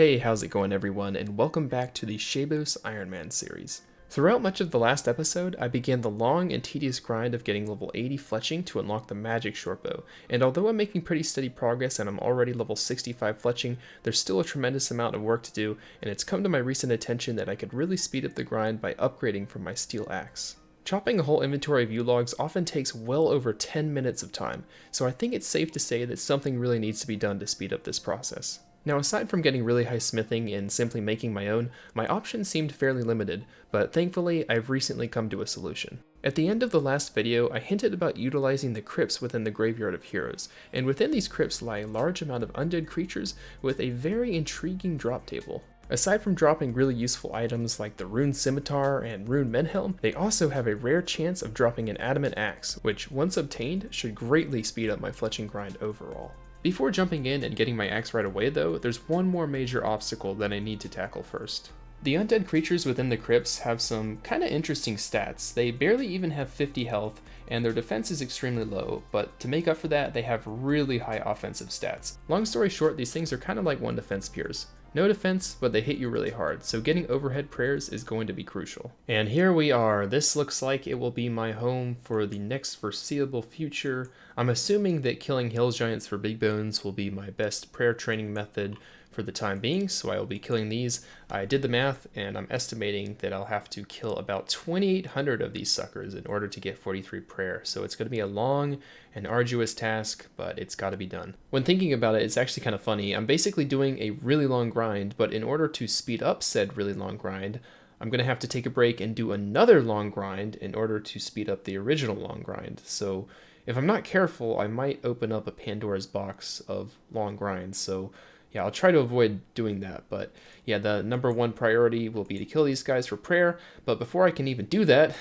Hey, how's it going everyone, and welcome back to the Kebos Ironman series. Throughout much of the last episode, I began the long and tedious grind of getting level 80 fletching to unlock the magic shortbow, and although I'm making pretty steady progress and I'm already level 65 fletching, there's still a tremendous amount of work to do, and it's come to my recent attention that I could really speed up the grind by upgrading from my steel axe. Chopping a whole inventory of view logs often takes well over 10 minutes of time, so I think it's safe to say that something really needs to be done to speed up this process. Now, aside from getting really high smithing and simply making my own, my options seemed fairly limited, but thankfully I've recently come to a solution. At the end of the last video, I hinted about utilizing the crypts within the Graveyard of Heroes, and within these crypts lie a large amount of undead creatures with a very intriguing drop table. Aside from dropping really useful items like the Rune Scimitar and Rune Menhelm, they also have a rare chance of dropping an Adamant Axe, which once obtained should greatly speed up my fletching grind overall. Before jumping in and getting my axe right away though, there's one more major obstacle that I need to tackle first. The undead creatures within the crypts have some kinda interesting stats. They barely even have 50 health, and their defense is extremely low, but to make up for that, they have really high offensive stats. Long story short, these things are kind of like one defense peers. No defense, but they hit you really hard, so getting overhead prayers is going to be crucial. And here we are. This looks like it will be my home for the next foreseeable future. I'm assuming that killing hill giants for big bones will be my best prayer training method for the time being, so I will be killing these. I did the math, and I'm estimating that I'll have to kill about 2,800 of these suckers in order to get 43 prayer, so it's going to be a long and arduous task, but it's got to be done. When thinking about it, it's actually kind of funny. I'm basically doing a really long grind, but in order to speed up said really long grind, I'm going to have to take a break and do another long grind in order to speed up the original long grind. So if I'm not careful, I might open up a Pandora's box of long grinds, so yeah, I'll try to avoid doing that, but yeah, the number one priority will be to kill these guys for prayer, but before I can even do that,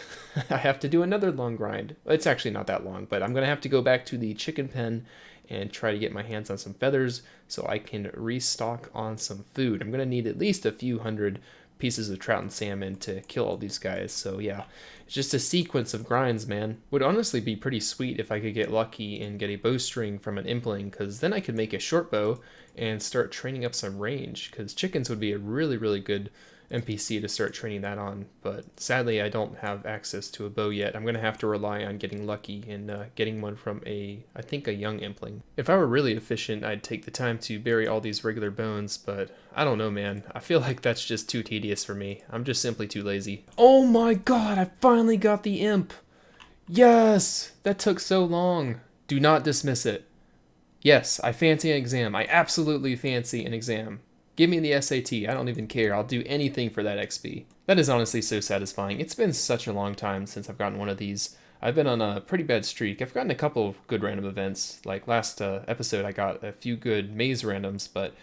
I have to do another long grind. It's actually not that long, but I'm going to have to go back to the chicken pen and try to get my hands on some feathers so I can restock on some food. I'm going to need at least a few hundred pieces of trout and salmon to kill all these guys, so yeah, it's just a sequence of grinds, man. Would honestly be pretty sweet if I could get lucky and get a bowstring from an impling, because then I could make a short bow and start training up some range, because chickens would be a really good NPC to start training that on, but sadly I don't have access to a bow yet. I'm going to have to rely on getting lucky and getting one from I think a young impling. If I were really efficient, I'd take the time to bury all these regular bones, but I don't know, man. I feel like that's just too tedious for me. I'm just simply too lazy. Oh my god, I finally got the imp! Yes! That took so long. Do not dismiss it. Yes, I fancy an exam. I absolutely fancy an exam. Give me the SAT, I don't even care. I'll do anything for that XP. That is honestly so satisfying. It's been such a long time since I've gotten one of these. I've been on a pretty bad streak. I've gotten a couple of good random events. Like last episode, I got a few good maze randoms, but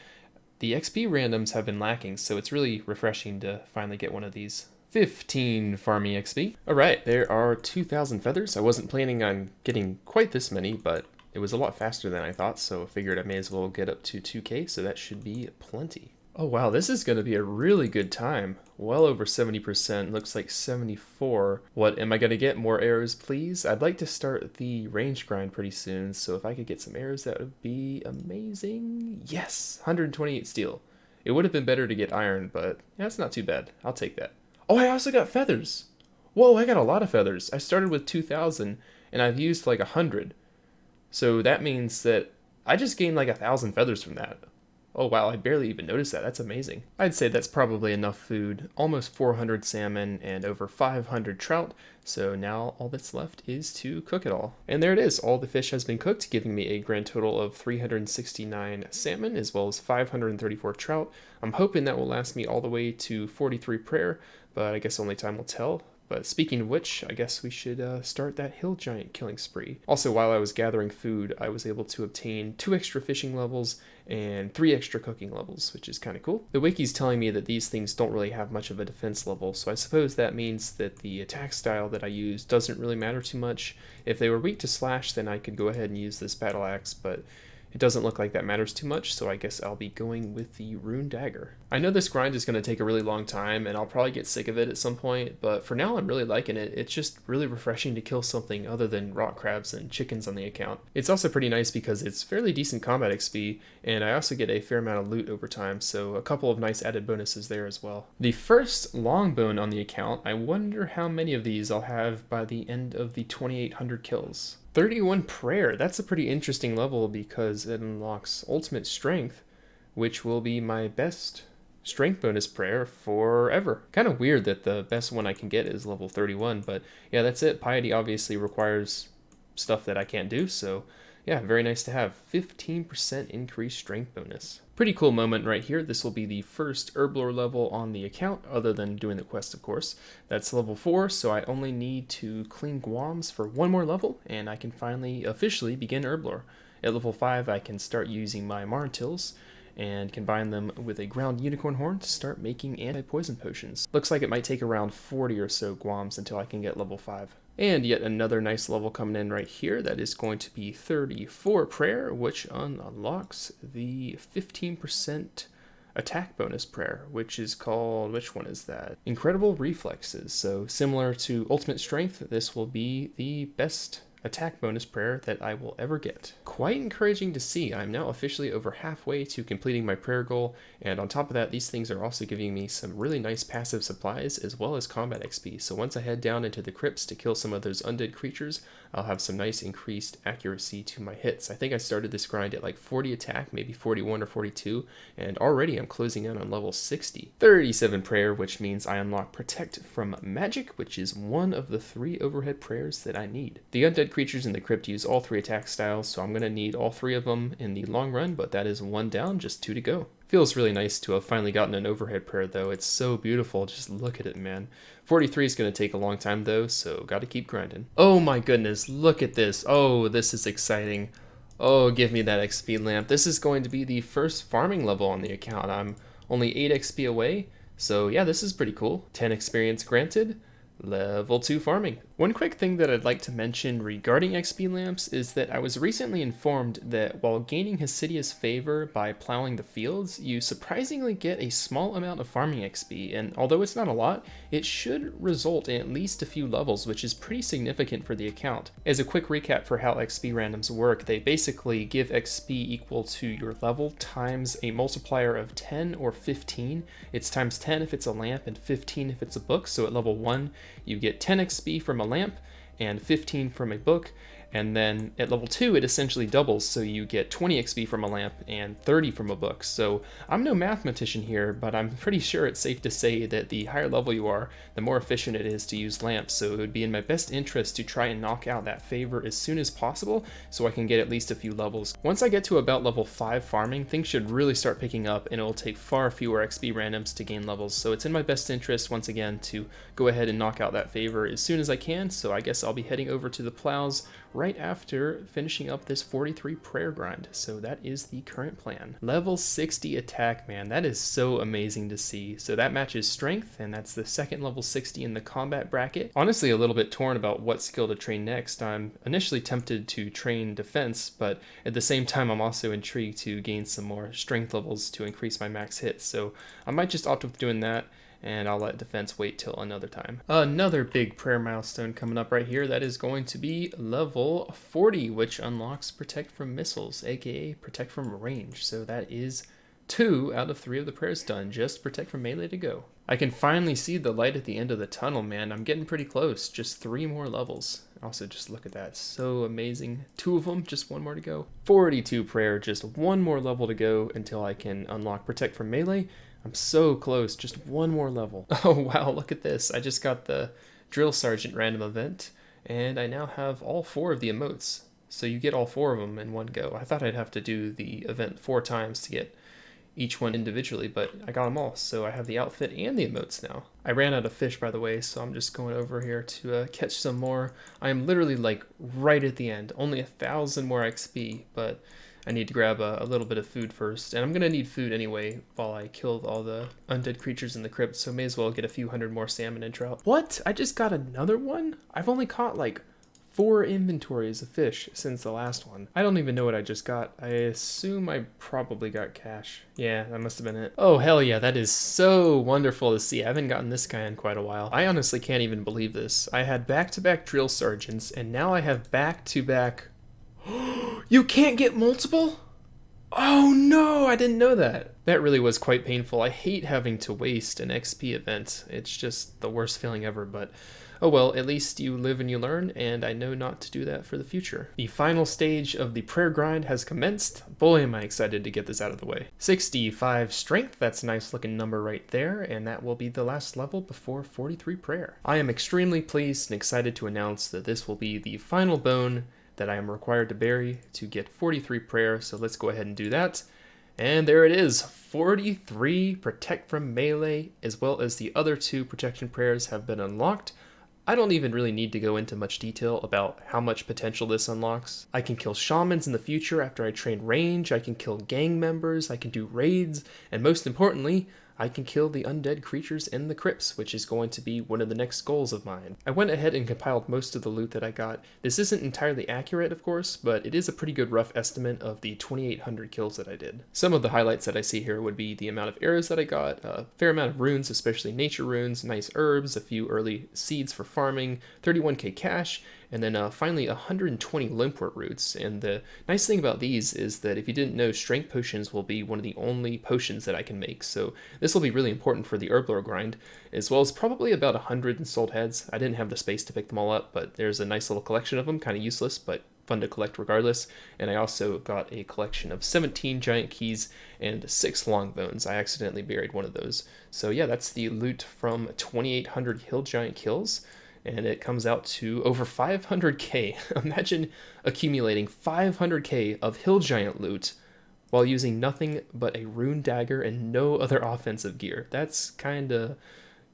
the XP randoms have been lacking, so it's really refreshing to finally get one of these. 15 farming XP. Alright, there are 2,000 feathers. I wasn't planning on getting quite this many, but it was a lot faster than I thought, so I figured I may as well get up to 2k, so that should be plenty. Oh wow, this is going to be a really good time. Well over 70%, looks like 74. What, am I going to get more arrows, please? I'd like to start the range grind pretty soon, so if I could get some arrows, that would be amazing. Yes, 128 steel. It would have been better to get iron, but that's not too bad. I'll take that. Oh, I also got feathers. Whoa, I got a lot of feathers. I started with 2,000, and I've used like 100. So that means that I just gained like 1,000 feathers from that. Oh wow, I barely even noticed that. That's amazing. I'd say that's probably enough food. Almost 400 salmon and over 500 trout. So now all that's left is to cook it all. And there it is. All the fish has been cooked, giving me a grand total of 369 salmon as well as 534 trout. I'm hoping that will last me all the way to 43 prayer, but I guess only time will tell. But speaking of which, I guess we should start that hill giant killing spree. Also, while I was gathering food, I was able to obtain 2 extra fishing levels and 3 extra cooking levels, which is kind of cool. The wiki's telling me that these things don't really have much of a defense level, so I suppose that means that the attack style that I use doesn't really matter too much. If they were weak to slash, then I could go ahead and use this battle axe, but It doesn't look like that matters too much, so I guess I'll be going with the Rune Dagger. I know this grind is going to take a really long time, and I'll probably get sick of it at some point, but for now I'm really liking it. It's just really refreshing to kill something other than rock crabs and chickens on the account. It's also pretty nice because it's fairly decent combat XP, and I also get a fair amount of loot over time, so a couple of nice added bonuses there as well. The first longbone on the account, I wonder how many of these I'll have by the end of the 2800 kills. 31 prayer, that's a pretty interesting level because it unlocks ultimate strength, which will be my best strength bonus prayer forever. Kind of weird that the best one I can get is level 31, but yeah, that's it. Piety obviously requires stuff that I can't do, so yeah, very nice to have. 15% increased strength bonus. Pretty cool moment right here. This will be the first herblore level on the account, other than doing the quest, of course. That's level 4, so I only need to clean guams for one more level, and I can finally officially begin herblore. At level 5, I can start using my martils and combine them with a ground unicorn horn to start making anti-poison potions. Looks like it might take around 40 or so guams until I can get level 5. And yet another nice level coming in right here. That is going to be 34 prayer, which unlocks the 15% attack bonus prayer, which is called, which one is that? Incredible Reflexes. So similar to ultimate strength, this will be the best attack bonus prayer that I will ever get. Quite encouraging to see. I'm now officially over halfway to completing my prayer goal, and on top of that, these things are also giving me some really nice passive supplies as well as combat XP. So once I head down into the crypts to kill some of those undead creatures, I'll have some nice increased accuracy to my hits. I think I started this grind at like 40 attack, maybe 41 or 42, and already I'm closing in on level 60. 37 prayer, which means I unlock Protect from Magic, which is one of the 3 overhead prayers that I need. The undead creatures in the crypt use all 3 attack styles, so I'm going to need all 3 of them in the long run, but that is 1 down, just 2 to go. Feels really nice to have finally gotten an overhead prayer though. It's so beautiful, just look at it, man. 43 is going to take a long time though, so gotta keep grinding. Oh my goodness, look at this. Oh, this is exciting. Oh, give me that XP lamp. This is going to be the first farming level on the account. I'm only 8 XP away, so yeah, this is pretty cool. 10 experience granted. Level 2 farming. One quick thing that I'd like to mention regarding XP lamps is that I was recently informed that while gaining Hosidius favor by plowing the fields, you surprisingly get a small amount of farming XP, and although it's not a lot, it should result in at least a few levels, which is pretty significant for the account. As a quick recap for how XP randoms work, they basically give XP equal to your level times a multiplier of 10 or 15. It's times 10 if it's a lamp and 15 if it's a book, so at level 1 you get 10 XP from a lamp and 15 from a book, and then at level 2 it essentially doubles, so you get 20 XP from a lamp and 30 from a book. So I'm no mathematician here, but I'm pretty sure it's safe to say that the higher level you are, the more efficient it is to use lamps, so it would be in my best interest to try and knock out that favor as soon as possible so I can get at least a few levels. Once I get to about level 5 farming, things should really start picking up and it will take far fewer XP randoms to gain levels, so it's in my best interest once again to go ahead and knock out that favor as soon as I can. So I guess I'll be heading over to the plows right after finishing up this 43 prayer grind. So that is the current plan. Level 60 attack, man, that is so amazing to see. So that matches strength, and that's the second level 60 in the combat bracket. Honestly, a little bit torn about what skill to train next. I'm initially tempted to train defense, but at the same time I'm also intrigued to gain some more strength levels to increase my max hits. So I might just opt with doing that, and I'll let defense wait till another time. Another big prayer milestone coming up right here. That is going to be level 40, which unlocks Protect from Missiles, aka Protect from Range. So that is 2 out of 3 of the prayers done. Just Protect from Melee to go. I can finally see the light at the end of the tunnel, man. I'm getting pretty close. Just 3 more levels. Also, just look at that. So amazing. 2 of them, just 1 more to go. 42 prayer, just 1 more level to go until I can unlock Protect from Melee. I'm so close, just 1 more level. Oh wow, look at this. I just got the Drill Sergeant random event, and I now have all 4 of the emotes. So you get all 4 of them in one go. I thought I'd have to do the event 4 times to get each one individually, but I got them all. So I have the outfit and the emotes now. I ran out of fish, by the way, so I'm just going over here to catch some more. I am literally like right at the end, only 1,000 more XP, but I need to grab a little bit of food first, and I'm gonna need food anyway while I kill all the undead creatures in the crypt, so may as well get a few hundred more salmon and trout. What? I just got another one? I've only caught like 4 inventories of fish since the last one. I don't even know what I just got. I assume I probably got cash. Yeah, that must have been it. Oh, hell yeah, that is so wonderful to see. I haven't gotten this guy in quite a while. I honestly can't even believe this. I had back-to-back drill sergeants, and now I have back-to-back... You can't get multiple? Oh no, I didn't know that. That really was quite painful. I hate having to waste an XP event. It's just the worst feeling ever, but oh well, at least you live and you learn, and I know not to do that for the future. The final stage of the prayer grind has commenced. Boy, am I excited to get this out of the way. 65 strength, that's a nice looking number right there, and that will be the last level before 43 prayer. I am extremely pleased and excited to announce that this will be the final bone that I am required to bury to get 43 prayer, so let's go ahead and do that. And there it is, 43 protect from melee, as well as the other 2 protection prayers have been unlocked. I don't even really need to go into much detail about how much potential this unlocks. I can kill shamans in the future after I train range, I can kill gang members, I can do raids, and most importantly, I can kill the undead creatures in the crypts, which is going to be one of the next goals of mine. I went ahead and compiled most of the loot that I got. This isn't entirely accurate, of course, but it is a pretty good rough estimate of the 2,800 kills that I did. Some of the highlights that I see here would be the amount of arrows that I got, a fair amount of runes, especially nature runes, nice herbs, a few early seeds for farming, 31k cash, and then finally 120 limpwort roots. And the nice thing about these is that if you didn't know, strength potions will be one of the only potions that I can make, so this will be really important for the herblore grind, as well as probably about 100 sold heads. I didn't have the space to pick them all up, but there's a nice little collection of them, kind of useless, but fun to collect regardless. And I also got a collection of 17 giant keys and 6 long bones. I accidentally buried one of those. So yeah, that's the loot from 2,800 hill giant kills, and it comes out to over 500k. Imagine accumulating 500k of hill giant loot while using nothing but a rune dagger and no other offensive gear. That's kinda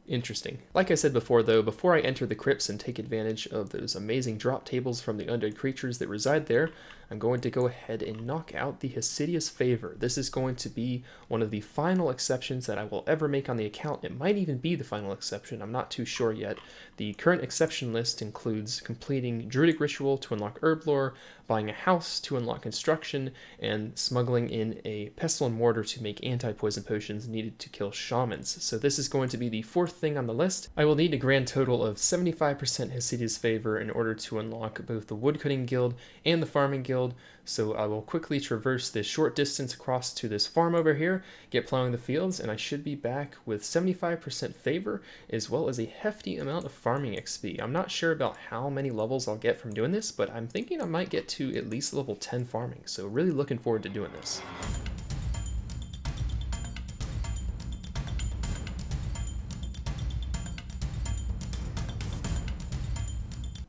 interesting. Like I said before though, before I enter the crypts and take advantage of those amazing drop tables from the undead creatures that reside there, I'm going to go ahead and knock out the Hosidius favor. This is going to be one of the final exceptions that I will ever make on the account. It might even be the final exception, I'm not too sure yet. The current exception list includes completing Druidic Ritual to unlock herblore, buying a house to unlock construction, and smuggling in a pestle and mortar to make antipoison potions needed to kill shamans. So this is going to be the 4th thing on the list. I will need a grand total of 75% Hosidius favor in order to unlock both the woodcutting guild and the farming guild, so I will quickly traverse this short distance across to this farm over here, get plowing the fields, and I should be back with 75% favor, as well as a hefty amount of farming XP. I'm not sure about how many levels I'll get from doing this, but I'm thinking I might get to at least level 10 farming, so really looking forward to doing this.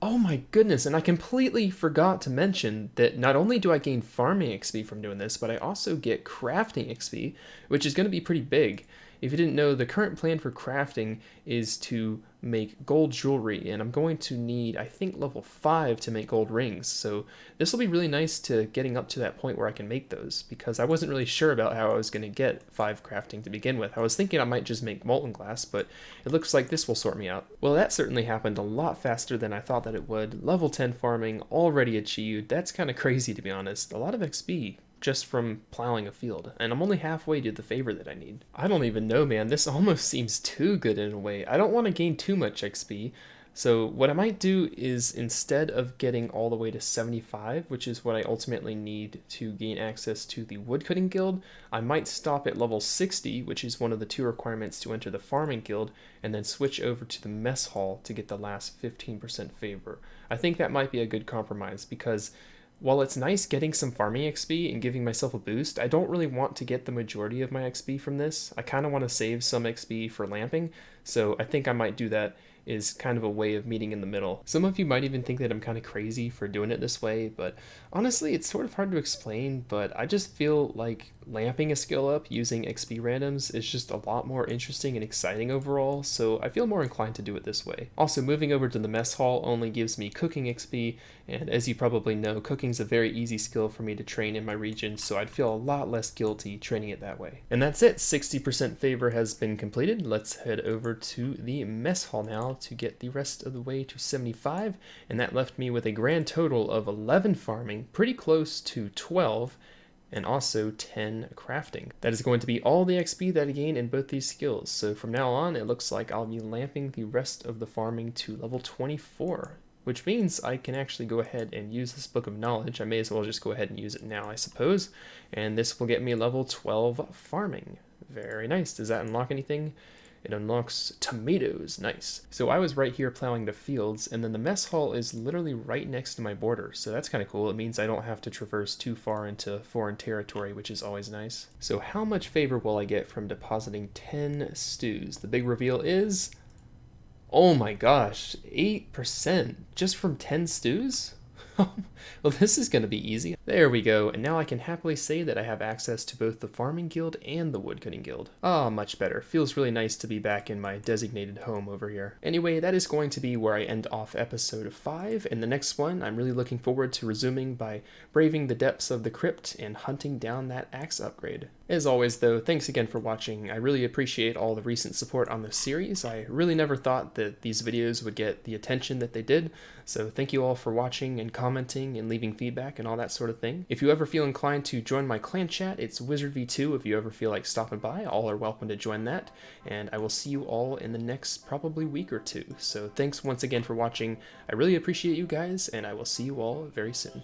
Oh my goodness, and I completely forgot to mention that not only do I gain farming XP from doing this, but I also get crafting XP, which is going to be pretty big. If you didn't know, the current plan for crafting is to make gold jewelry, and I'm going to need, I think, level 5 to make gold rings, so this will be really nice to getting up to that point where I can make those, because I wasn't really sure about how I was going to get 5 crafting to begin with. I was thinking I might just make molten glass, but it looks like this will sort me out. Well, that certainly happened a lot faster than I thought that it would. Level 10 farming already achieved. That's kind of crazy, to be honest. A lot of XP just from plowing a field, and I'm only halfway to the favor that I need. I don't even know, man, this almost seems too good in a way. I don't want to gain too much XP, so what I might do is, instead of getting all the way to 75, which is what I ultimately need to gain access to the woodcutting guild, I might stop at level 60, which is one of the 2 requirements to enter the farming guild, and then switch over to the mess hall to get the last 15% favor. I think that might be a good compromise, because while it's nice getting some farming XP and giving myself a boost, I don't really want to get the majority of my XP from this. I kind of want to save some XP for lamping, so I think I might do that is kind of a way of meeting in the middle. Some of you might even think that I'm kind of crazy for doing it this way, but honestly, it's sort of hard to explain, but I just feel like lamping a skill up using XP randoms is just a lot more interesting and exciting overall, so I feel more inclined to do it this way. Also, moving over to the mess hall only gives me cooking XP, and as you probably know, cooking's a very easy skill for me to train in my region, so I'd feel a lot less guilty training it that way. And that's it, 60% favor has been completed. Let's head over to the mess hall now now to get the rest of the way to 75, and that left me with a grand total of 11 farming, pretty close to 12, and also 10 crafting. That is going to be all the XP that I gain in both these skills, so from now on it looks like I'll be lamping the rest of the farming to level 24, which means I can actually go ahead and use this Book of Knowledge. I may as well just go ahead and use it now, I suppose, and this will get me level 12 farming. Very nice. Does that unlock anything? It unlocks tomatoes. Nice. So I was right here plowing the fields, and then the mess hall is literally right next to my border, so that's kind of cool. It means I don't have to traverse too far into foreign territory, which is always nice. So how much favor will I get from depositing 10 stews? The big reveal is, oh my gosh, 8% just from 10 stews? Well, this is going to be easy. There we go, and now I can happily say that I have access to both the Farming Guild and the Woodcutting Guild. Ah, much better. Feels really nice to be back in my designated home over here. Anyway, that is going to be where I end off episode 5. In the next one, I'm really looking forward to resuming by braving the depths of the crypt and hunting down that axe upgrade. As always though, thanks again for watching. I really appreciate all the recent support on this series. I really never thought that these videos would get the attention that they did, so thank you all for watching and commenting and leaving feedback and all that sort of thing. If you ever feel inclined to join my clan chat, it's WhizardV2. If you ever feel like stopping by, all are welcome to join that, and I will see you all in the next probably week or two. So thanks once again for watching. I really appreciate you guys, and I will see you all very soon.